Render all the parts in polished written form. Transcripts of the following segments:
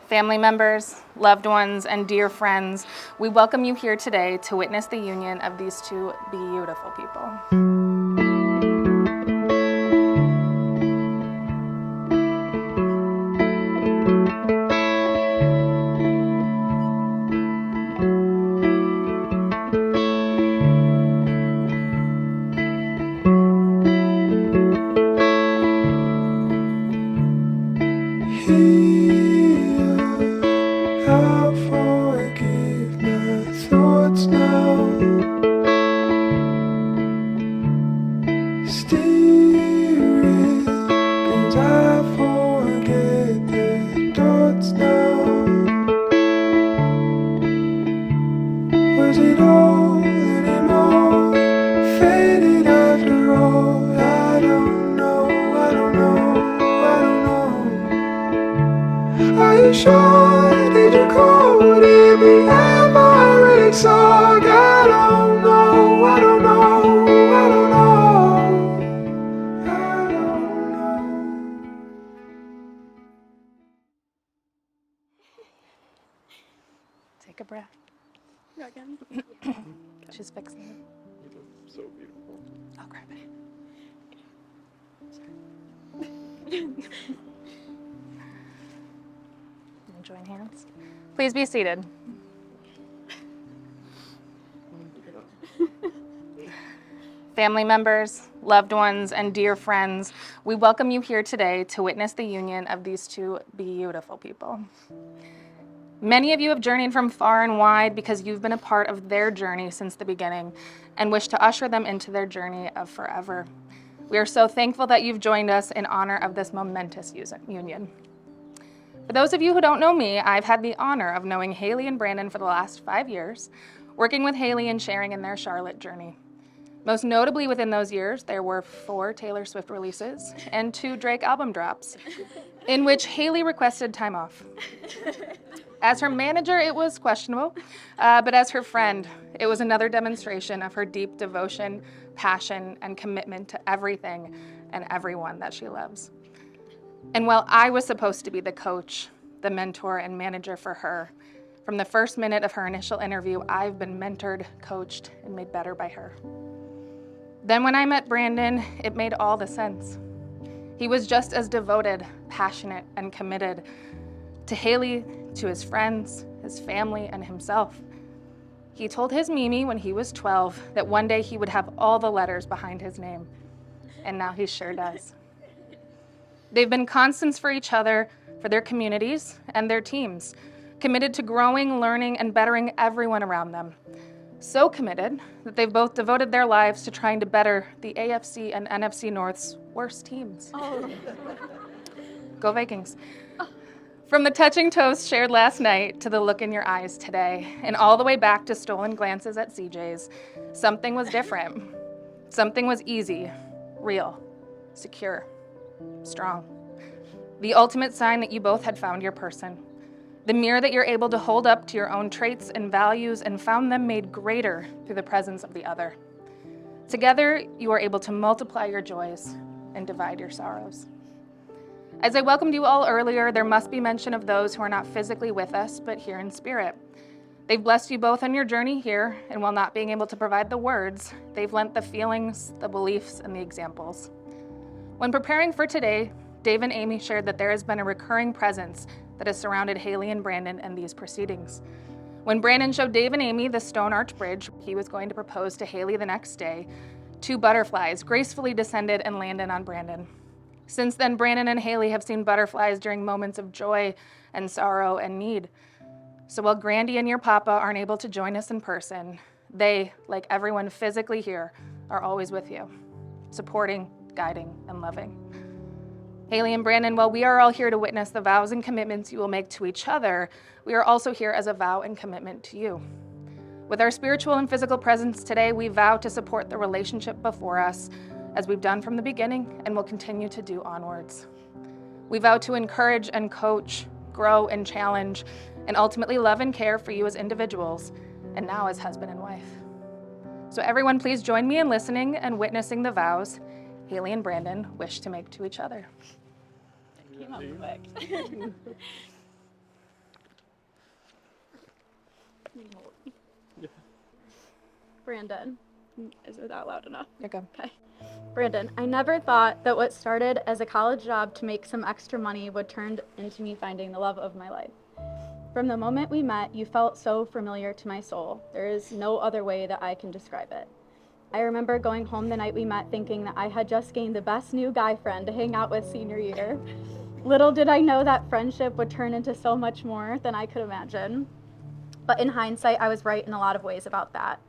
Family members, loved ones, and dear friends, we welcome you here today to witness the union of these two beautiful people. I'll forgive my thoughts now. Steering, 'cause I forget the dots now. Was it all anymore? Faded after all. I don't know, I don't know, I don't know. Are you sure? Did you call? Did we have already talked? I don't know, I don't know, I don't know, I don't know. Take a breath. She's fixing it. You look so beautiful. I'll grab it. Join hands. Please be seated. Family members, loved ones, and dear friends, we welcome you here today to witness the union of these two beautiful people. Many of you have journeyed from far and wide because you've been a part of their journey since the beginning and wish to usher them into their journey of forever. We are so thankful that you've joined us in honor of this momentous union. For those of you who don't know me, I've had the honor of knowing Haley and Branden for the last 5 years, working with Haley and sharing in their Charlotte journey. Most notably within those years, there were 4 Taylor Swift releases and 2 Drake album drops, in which Haley requested time off. As her manager, it was questionable, but as her friend, it was another demonstration of her deep devotion, passion, and commitment to everything and everyone that she loves. And while I was supposed to be the coach, the mentor, and manager for her, from the first minute of her initial interview, I've been mentored, coached, and made better by her. Then when I met Branden, it made all the sense. He was just as devoted, passionate, and committed to Haley, to his friends, his family, and himself. He told his Mimi when he was 12 that one day he would have all the letters behind his name, and now he sure does. They've been constants for each other, for their communities, and their teams, committed to growing, learning, and bettering everyone around them. So committed that they've both devoted their lives to trying to better the AFC and NFC North's worst teams. Oh. Go Vikings. From the touching toast shared last night to the look in your eyes today, and all the way back to stolen glances at CJ's, something was different. Something was easy, real, secure, strong. The ultimate sign that you both had found your person. The mirror that you're able to hold up to your own traits and values and found them made greater through the presence of the other. Together, you are able to multiply your joys and divide your sorrows. As I welcomed you all earlier, there must be mention of those who are not physically with us, but here in spirit. They've blessed you both on your journey here, and while not being able to provide the words, they've lent the feelings, the beliefs, and the examples. When preparing for today, Dave and Amy shared that there has been a recurring presence that has surrounded Haley and Branden in these proceedings. When Branden showed Dave and Amy the stone arch bridge he was going to propose to Haley the next day, 2 butterflies gracefully descended and landed on Branden. Since then, Branden and Haley have seen butterflies during moments of joy and sorrow and need. So while Grandy and your papa aren't able to join us in person, they, like everyone physically here, are always with you, supporting, guiding, and loving. Haley and Branden, while we are all here to witness the vows and commitments you will make to each other, we are also here as a vow and commitment to you. With our spiritual and physical presence today, we vow to support the relationship before us, as we've done from the beginning and will continue to do onwards. We vow to encourage and coach, grow and challenge, and ultimately love and care for you as individuals, and now as husband and wife. So everyone, please join me in listening and witnessing the vows Haley and Branden wish to make to each other. came up quick. Yeah. Branden, is that loud enough? You're good. Okay. Branden, I never thought that what started as a college job to make some extra money would turn into me finding the love of my life. From the moment we met, you felt so familiar to my soul. There is no other way that I can describe it. I remember going home the night we met thinking that I had just gained the best new guy friend to hang out with senior year. Little did I know that friendship would turn into so much more than I could imagine. But in hindsight, I was right in a lot of ways about that.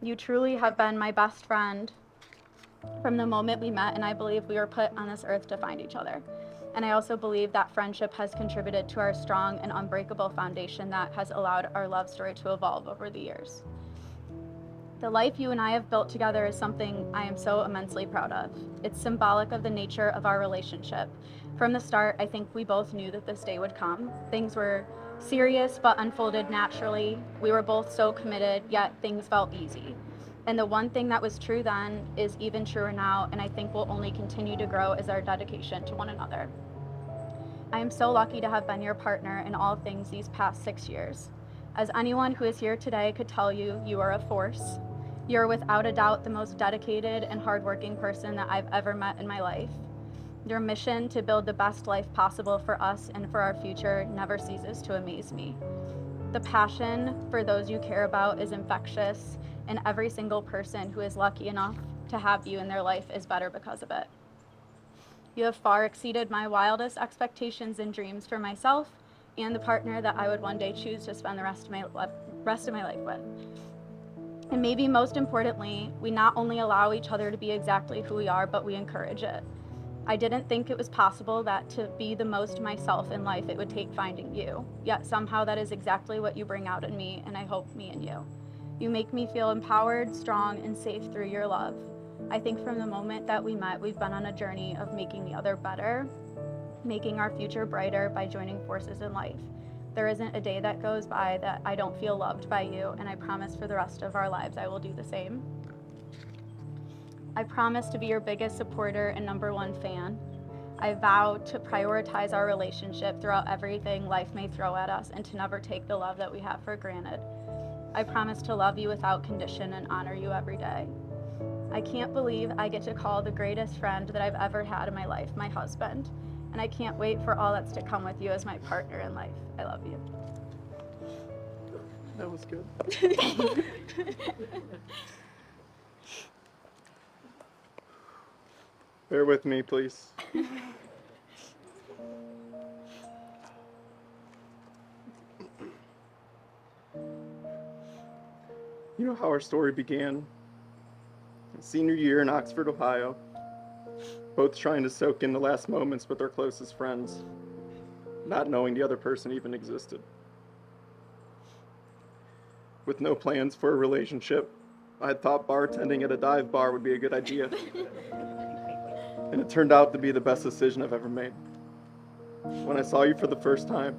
You truly have been my best friend from the moment we met, and I believe we were put on this earth to find each other. And I also believe that friendship has contributed to our strong and unbreakable foundation that has allowed our love story to evolve over the years. The life you and I have built together is something I am so immensely proud of. It's symbolic of the nature of our relationship. From the start, I think we both knew that this day would come. Things were serious but unfolded naturally. We were both so committed, yet things felt easy. And the one thing that was true then is even truer now, and I think will only continue to grow is our dedication to one another. I am so lucky to have been your partner in all things these past 6 years. As anyone who is here today could tell you, you are a force. You're without a doubt the most dedicated and hardworking person that I've ever met in my life. Your mission to build the best life possible for us and for our future never ceases to amaze me. The passion for those you care about is infectious, and every single person who is lucky enough to have you in their life is better because of it. You have far exceeded my wildest expectations and dreams for myself and the partner that I would one day choose to spend the rest of my life with. And maybe most importantly, we not only allow each other to be exactly who we are, but we encourage it. I didn't think it was possible that to be the most myself in life, it would take finding you. Yet somehow that is exactly what you bring out in me, and I hope me and you. You make me feel empowered, strong, and safe through your love. I think from the moment that we met, we've been on a journey of making the other better, making our future brighter by joining forces in life. There isn't a day that goes by that I don't feel loved by you, and I promise for the rest of our lives I will do the same. I promise to be your biggest supporter and #1 fan. I vow to prioritize our relationship throughout everything life may throw at us and to never take the love that we have for granted. I promise to love you without condition and honor you every day. I can't believe I get to call the greatest friend that I've ever had in my life my husband, and I can't wait for all that's to come with you as my partner in life. I love you. That was good. Bear with me, please. You know how our story began? Senior year in Oxford, Ohio. Both trying to soak in the last moments with our closest friends, not knowing the other person even existed. With no plans for a relationship, I had thought bartending at a dive bar would be a good idea. And it turned out to be the best decision I've ever made. When I saw you for the first time,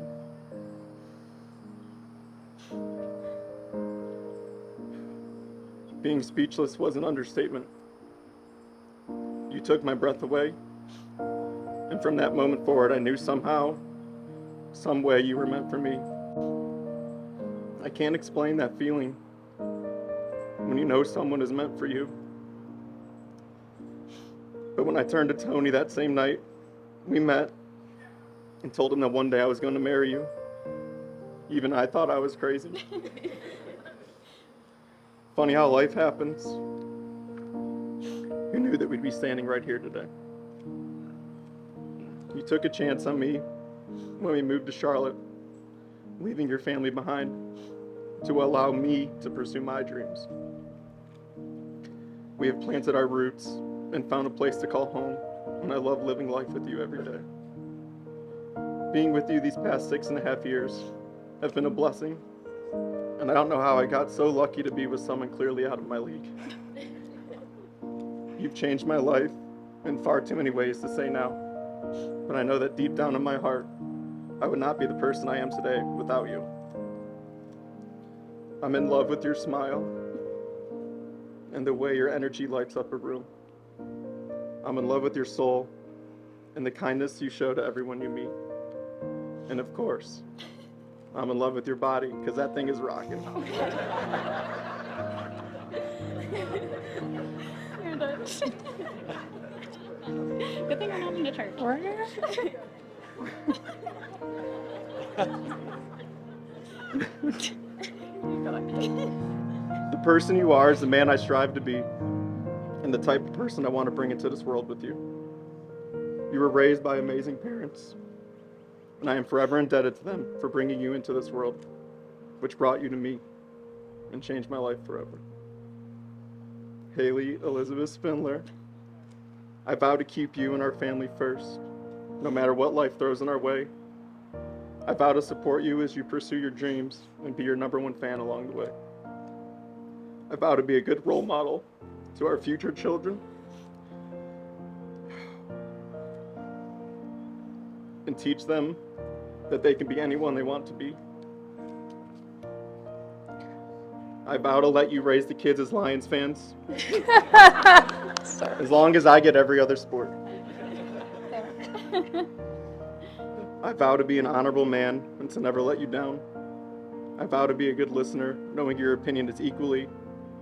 being speechless was an understatement. You took my breath away, and from that moment forward, I knew somehow, some way you were meant for me. I can't explain that feeling when you know someone is meant for you. But when I turned to Tony that same night, we met and told him that one day I was going to marry you. Even I thought I was crazy. Funny how life happens. Who knew that we'd be standing right here today? You took a chance on me when we moved to Charlotte, leaving your family behind to allow me to pursue my dreams. We have planted our roots and found a place to call home, and I love living life with you every day. Being with you these past 6.5 years have been a blessing, and I don't know how I got so lucky to be with someone clearly out of my league. You've changed my life in far too many ways to say now, but I know that deep down in my heart, I would not be the person I am today without you. I'm in love with your smile and the way your energy lights up a room. I'm in love with your soul and the kindness you show to everyone you meet. And of course, I'm in love with your body, because that thing is rocking. You're done. Good thing we're not in a church. The person you are is the man I strive to be, and the type of person I want to bring into this world with you. You were raised by amazing parents, and I am forever indebted to them for bringing you into this world, which brought you to me and changed my life forever. Haley Elizabeth Spindler, I vow to keep you and our family first, no matter what life throws in our way. I vow to support you as you pursue your dreams and be your #1 fan along the way. I vow to be a good role model to our future children and teach them that they can be anyone they want to be. I vow to let you raise the kids as Lions fans, as long as I get every other sport. I vow to be an honorable man and to never let you down. I vow to be a good listener, knowing your opinion is equally,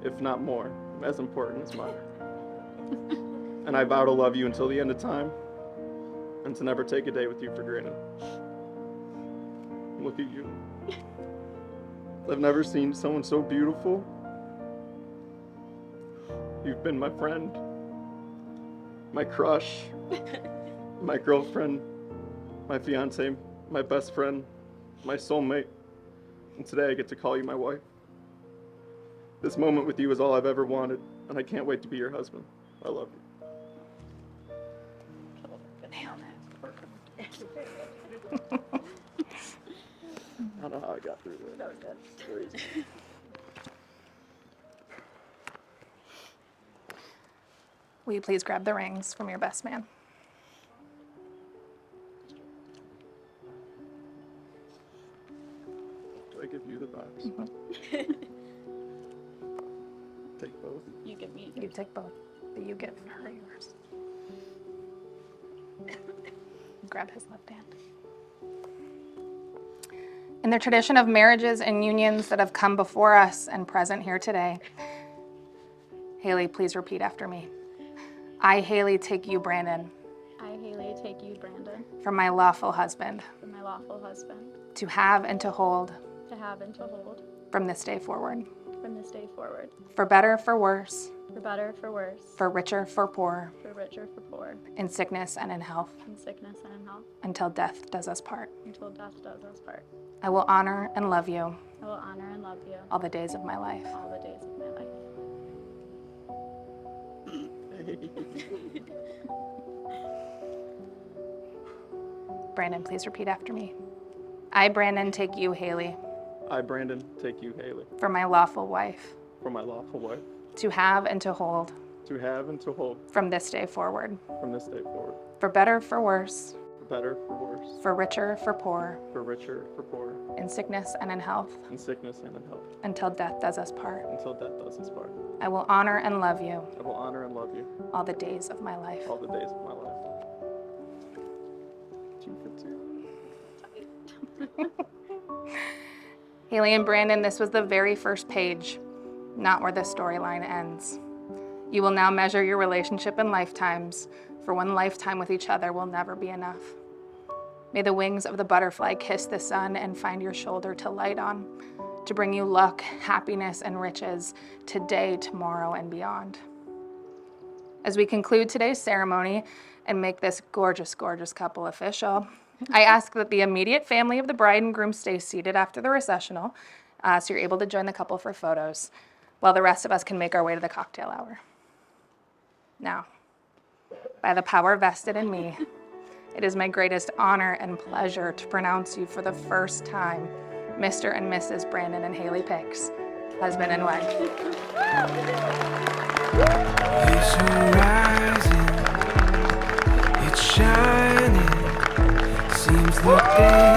if not more, as important as mine. And I vow to love you until the end of time and to never take a day with you for granted. Look at you. I've never seen someone so beautiful. You've been my friend, my crush, my girlfriend, my fiance, my best friend, my soulmate, and today I get to call you my wife. This moment with you is all I've ever wanted, and I can't wait to be your husband. I love you. I don't know how I got through that. That was crazy. Will you please grab the rings from your best man? Do I give you the box? Take both. You give me. You take both, but you give her yours. Grab his left hand. In the tradition of marriages and unions that have come before us and present here today, Haley, please repeat after me. I, Haley, take you, Branden, I, Haley, take you, Branden, for my lawful husband, for my lawful husband, to have and to hold to have and to hold from this day forward, from this day forward, for better, for worse, for better, for worse, for richer, for poor, for richer, for poor, in sickness and in health, in sickness and in health, until death does us part. until death does us part. I will honor and love you I will honor and love you all the days of my life. all the days of my life. Branden, please repeat after me. I, Branden, take you, Haley, I, Branden, take you, Haley, for my lawful wife, for my lawful wife, to have and to hold to have and to hold from this day forward, from this day forward, for better, for worse, for better, for worse, for richer, for poor, for richer, for poorer, in sickness and in health, in sickness and in health, until death does us part. until death does us part. I will honor and love you I will honor and love you all the days of my life. all the days of my life. 2 for 2. Haley and Branden, this was the very first page, not where the storyline ends. You will now measure your relationship in lifetimes, for one lifetime with each other will never be enough. May the wings of the butterfly kiss the sun and find your shoulder to light on, to bring you luck, happiness, and riches today, tomorrow, and beyond. As we conclude today's ceremony and make this gorgeous, gorgeous couple official, I ask that the immediate family of the bride and groom stay seated after the recessional, so you're able to join the couple for photos, while the rest of us can make our way to the cocktail hour. Now, by the power vested in me, it is my greatest honor and pleasure to pronounce you for the first time Mr. and Mrs. Branden and Haley Picks, husband and wife. It's rising, it's shining. Seems the day